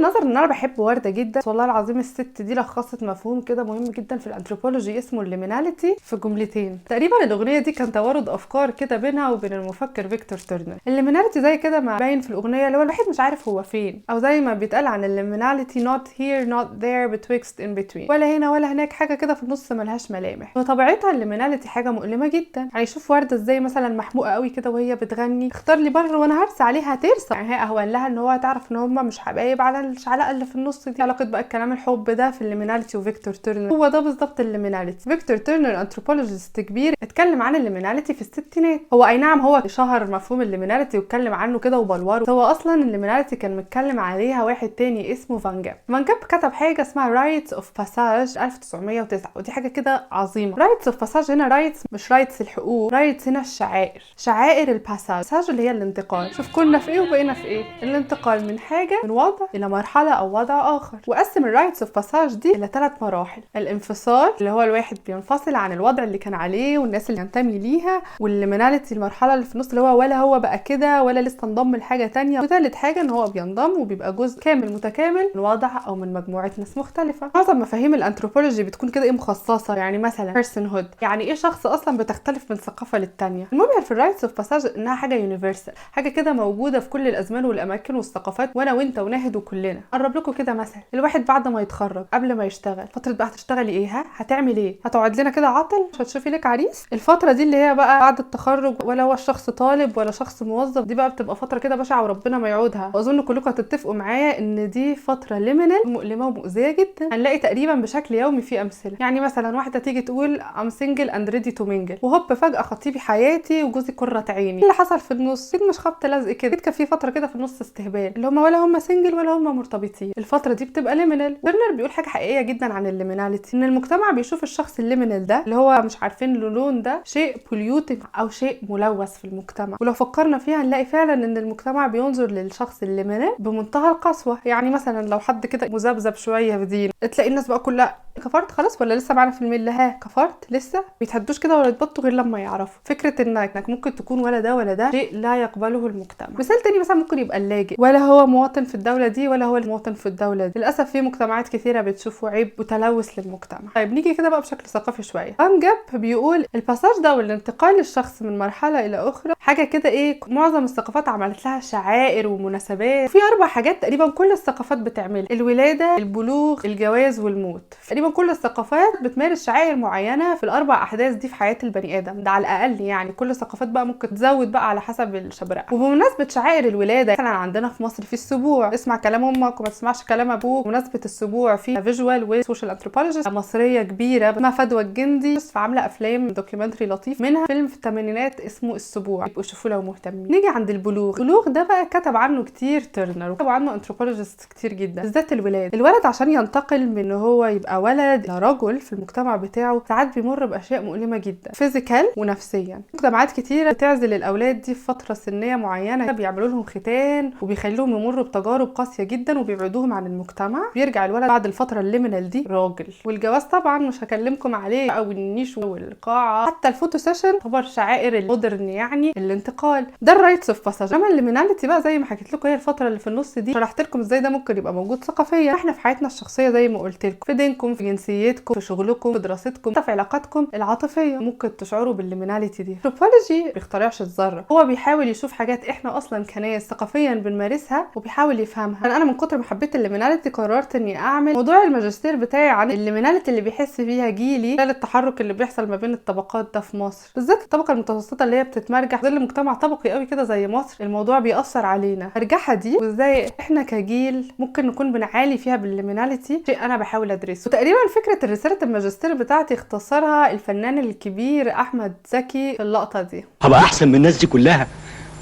النظر ان انا بحب وردة جدا، والله العظيم الست دي لخصت مفهوم كده مهم جدا في الانثروبولوجي اسمه الليميناليتي في جملتين. تقريبا الاغنيه دي كان توارد افكار كده بينها وبين المفكر فيكتور تيرنر. الليميناليتي زي كده ما باين في الاغنيه اللي هو الواحد مش عارف هو فين، او زي ما بيتقال عن الليميناليتي not here not there betwixt in between، ولا هنا ولا هناك، حاجه كده في النص ملهاش ملامح. وطبيعتها الليميناليتي حاجه مؤلمه جدا. يعني شوف ورده ازاي مثلا محموقه قوي كده وهي بتغني اختار لي بر وانا هرسى عليها ترسى، يعني هي اهون لها ان هو تعرف ان هم مش حبايب على الشعلقه اللي في النص دي. علاقه بقى الكلام الحب ده في الليميناليتي وفيكتور تيرنر، هو ده بالظبط الليميناليتي. فيكتور تيرنر انثروبولوجيست كبير اتكلم عن الليميناليتي في الستينات. هو اي نعم هو شهر مفهوم الليميناليتي واتكلم عنه كده وبلوره، هو اصلا الليميناليتي كان متكلم عليها واحد تاني اسمه فان جاب. فان جاب كتب حاجه اسمها رايتس اوف باساج 1909، ودي حاجه كده عظيمه. رايتس اوف باساج هنا رايتس مش رايتس الحقوق، رايتس هنا الشعائر، شعائر الباساج اللي هي الانتقال. شوف كنا في ايه وبقينا في ايه، الانتقال من حاجه من وضع الى مرحله او وضع اخر. وقسم الرايتس اوف باساج دي الى 3 مراحل: الانفصال اللي هو الواحد بينفصل عن الوضع اللي كان عليه والناس اللي ينتمي ليها، والليميناليتي المرحله اللي في النص اللي هو ولا هو بقى كده ولا لسه انضم لحاجه تانية، وثالث حاجه ان هو بينضم وبيبقى جزء كامل متكامل من وضع او من مجموعه ناس مختلفه. معظم مفاهيم الانثروبولوجي بتكون كده ايه مخصصه، يعني مثلا بيرسون هود، يعني ايه شخص اصلا بتختلف من ثقافه للتانيه. المبهر في الرايتس اوف باساج انها حاجه يونيفرسال، حاجه كده موجوده في كل الازمان والاماكن والثقافات، وانا وانت وناهد وكلنا. اقرب لكم كده مثل الواحد بعد ما يتخرج قبل ما يشتغل، فتره بقى هتشتغلي ايه، هتعمل ايه، هتقعد لنا كده عاطل مش هتشوفي لك عريس؟ الفتره دي اللي هي بقى بعد التخرج، ولا هو الشخص طالب ولا شخص موظف، دي بقى بتبقى فتره كده بشعه وربنا ما يعودها. واظن كلكم هتتفقوا معايا ان دي فتره ليمينال مؤلمه ومؤذيه جدا. هنلاقي تقريبا بشكل يومي في امثله، يعني مثلا واحده تيجي تقول ام سنجل اند ريدي تو مينجل، وهوب فجاه خطيبي حياتي وجوزي قره عيني. اللي حصل في النص اكيد مش خبط لزق كده، كان في فتره كده في النص استهبال، اللي هم ولا هم سنجل ولا هم مرتبطين. الفتره دي بتبقى ليمينال. تيرنر بيقول حاجه حقيقيه جدا عن الليميناليتي، ان المجتمع بيشوف الشخص الليمينال ده اللي هو مش عارفين له لون ده شيء بوليوتد او شيء ملوث في المجتمع. ولو فكرنا فيها هنلاقي فعلا ان المجتمع بينظر للشخص الليمينال بمنتهى القسوه. يعني مثلا لو حد كده مذبذب شويه في دين، تلاقي الناس بقى كلها كفرت خلاص ولا لسه معانا في المله، ها كفرت لسه، بيتهدوش كده ولا يتبطوا غير لما يعرفوا فكره انك ممكن تكون ولا ده ولا ده شيء لا يقبله المجتمع. مثال تاني مثلا ممكن يبقى اللاجئ، ولا هو مواطن في الدوله دي ولا هو المواطن في الدوله دي. للاسف في مجتمعات كثيره بتشوفه عيب وتلوث للمجتمع. طيب نيجي كده بقى بشكل ثقافي شويه. فان جاب بيقول الباساج ده والانتقال للشخص من مرحله الى اخرى حاجه كده ايه معظم الثقافات عملت لها شعائر ومناسبات، وفي 4 حاجات تقريبا كل الثقافات بتعملها: الولاده، البلوغ، الجواز، والموت. تقريبا كل الثقافات بتمارس شعائر معينه في ال4 احداث دي في حياه البني ادم ده على الاقل. يعني كل الثقافات بقى ممكن تزود بقى على حسب الشبرقه. وبمناسبه شعائر الولاده، مثلا عندنا في مصر في السبوع، اسمع كلام امك وما تسمعش كلام ابوك. بمناسبه السبوع في فيجوال وسوشيال انثروبولوجيست مصريه كبيره اسمها فدوى الجندي، عامله افلام دوكيومنتري لطيف، منها فيلم في الثمانينات اسمه السبوع، يبقوا شوفوا لو مهتمين. نيجي عند البلوغ. البلوغ ده بقى كتب عنه كتير تيرنر، وكتب عنه انثروبولوجيست كتير جدا، بالذات الولد عشان ينتقل من ان هو يبقى ولد لرجل في المجتمع بتاعه ساعات بيمر باشياء مؤلمه جدا فيزيكال ونفسيا. مجتمعات كتيره بتعزل الاولاد دي في فتره سنيه معينه، بيعملوا لهم ختان وبيخلوهم يمروا بتجارب قاسيه جدا وبيبعدوهم عن المجتمع. بيرجع الولد بعد الفتره الليمينال دي راجل. والجواز طبعا مش هكلمكم عليه، او النيش والقاعه، حتى الفوتو سيشن تعتبر شعائر المودرن، يعني الانتقال. ده الرايتس اوف باساج. اما الليميناليتي بقى زي ما حكيت لكم هي الفتره اللي في النص دي، شرحت لكم ازاي ده ممكن يبقى موجود ثقافيا. احنا في حياتنا الشخصيه زي ما قلت لكم، في دينكم، في جنسيتكم، في شغلكم، في دراستكم، حتى في علاقاتكم العاطفيه ممكن تشعروا بالليميناليتي دي. الانثروبولوجي ما بيخترعش الذره، هو بيحاول يشوف حاجات احنا اصلا كناس ثقافيا بنمارسها وبيحاول يفهمها. انا من كتر ما حبيت الليميناليتي قررت اني اعمل موضوع الماجستير بتاعي عن الليميناليتي اللي بيحس فيها جيلي خلال التحرك اللي بيحصل ما بين الطبقات ده في مصر، بالذات الطبقه المتوسطه اللي هي بتتمرجح ظل مجتمع طبقي قوي كده زي مصر. الموضوع بيأثر علينا الرجحه دي، وازاي احنا كجيل ممكن نكون بنعالي فيها بالليميناليتي، شيء انا بحاول ادرسه. وتقريبا فكره رساله الماجستير بتاعتي اختصرها الفنان الكبير احمد زكي في اللقطه دي. هبقى احسن من الناس دي كلها،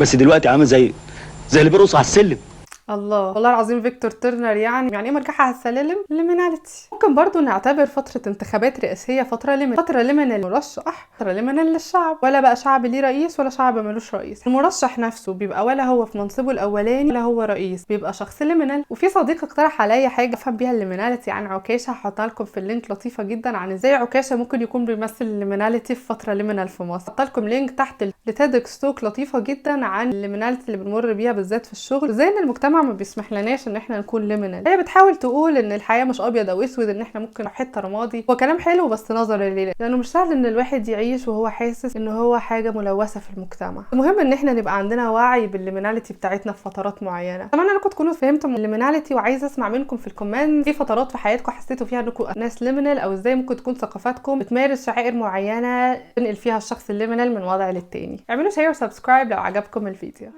بس دلوقتي عامل زي اللي بيرقص على السلم. الله، والله العظيم فيكتور تيرنر يعني ايه مرجحة على السلالم؟ ليميناليتي. ممكن برضو نعتبر فترة انتخابات رئاسية فترة ليمن المرشح، فترة ليمن للشعب، ولا بقى شعب ليه رئيس ولا شعب ملوش رئيس. المرشح نفسه بيبقى ولا هو في منصبه الاولاني ولا هو رئيس، بيبقى شخص ليمينال. وفي صديق اقترح عليا حاجة افهم بيها الليميناليتي عن عكاشة، هحطها لكم في اللينك، لطيفة جدا، عن ازاي عكاشة ممكن يكون بيمثل الليميناليتي في فترة ليمينال في مصر. هحط لكم لينك تحت لتيدكس توك لطيفة جدا عن الليميناليتي اللي بنمر بيها بالذات في الشغل، وازاي ان المجتمع المجتمع ما بيسمح لناش ان احنا نكون ليمينال. هي بتحاول تقول ان الحياه مش ابيض او اسود، ان احنا ممكن في حته رمادي. هو كلام حلو بس نظري ليه، لانه مش سهل ان الواحد يعيش وهو حاسس ان هو حاجه ملوثه في المجتمع. المهم ان احنا نبقى عندنا وعي بالليميناليتي بتاعتنا في فترات معينه. اتمنى انكم تكونوا فهمتوا الليميناليتي، وعايزه اسمع منكم في الكومنت ايه فترات في حياتكم حسيتوا فيها انكم ناس ليمينال، او ازاي ممكن تكون ثقافاتكم بتمارس شعائر معينه تنقل فيها الشخص الليمينال من وضع للتاني. اعملوا شير وسبسكرايب لو عجبكم الفيديو.